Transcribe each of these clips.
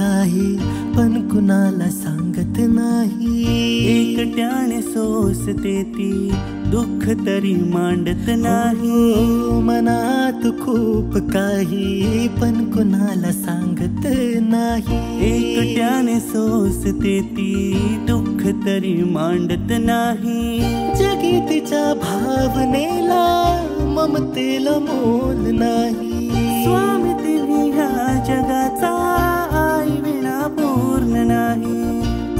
काही पण कुणाला सांगत नाही। एकट्याने सोसते ती दुःख तरी मांडत नाही। मनात खूप काही पण कुणाला सांगत नाही। एकट्याने सोसते ती दुःख तरी मांडत नाही। जगी तिच्या भावनेला ममतेला मोल नाही। स्वामी तिने ह्या जगाचा आई विना पूर्ण नाही।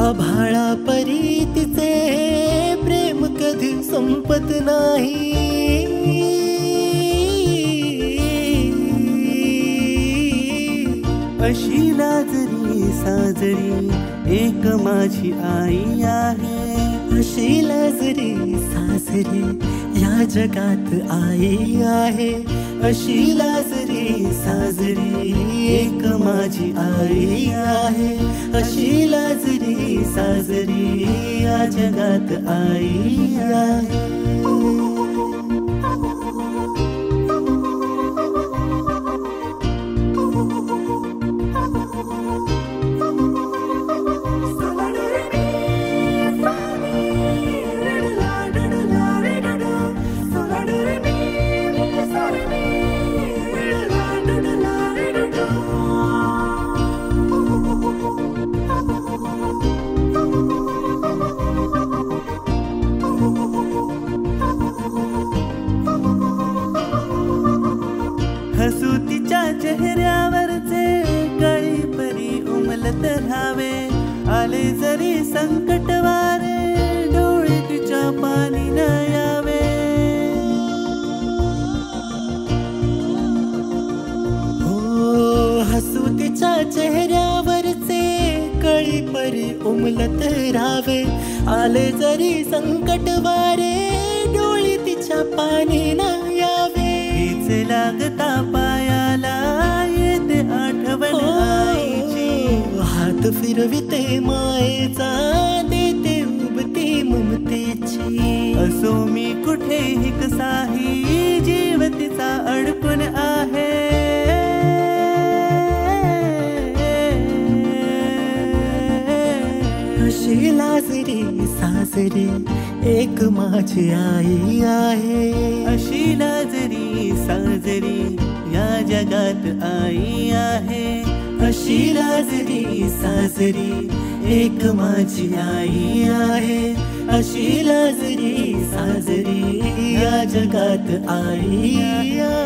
आभाळा परी तिचे प्रेम कधी संपत नाही। अशी लाजरी साजरी एक माझी आई आहे। अशी लाजरी सासरी या जगात आई आहे। अशी लाजरी साजरी एक माझी आई आहे। अशी लाजरी साजरी या जगात आई आहे। हसू तिच्या चेहऱ्यावरचे कळी परी उमलत राहावे। आले जरी संकट वारे डोळे तिच्या पाणी न यावे। हो हसू तिच्या चेहऱ्यावरचे कळी परी उमलत राहावे। आले जरी संकट वारे डोळे तिच्या पाणी न यावे। हिचे लागता पायाला येते आठवण आईची। हात फिरविते मायेचा देते उबती ममतेची। असो मी कुठेही कसाही जीव तिचा अडकून आहे। अशी लाजरी सासरी एक माझी आई आहे। अशी लाजरी साजरी या जगात आई आहे। अशी लाजरी साजरी एक माझी आई आहे। अशी लाजरी साजरी या जगात आई आहे।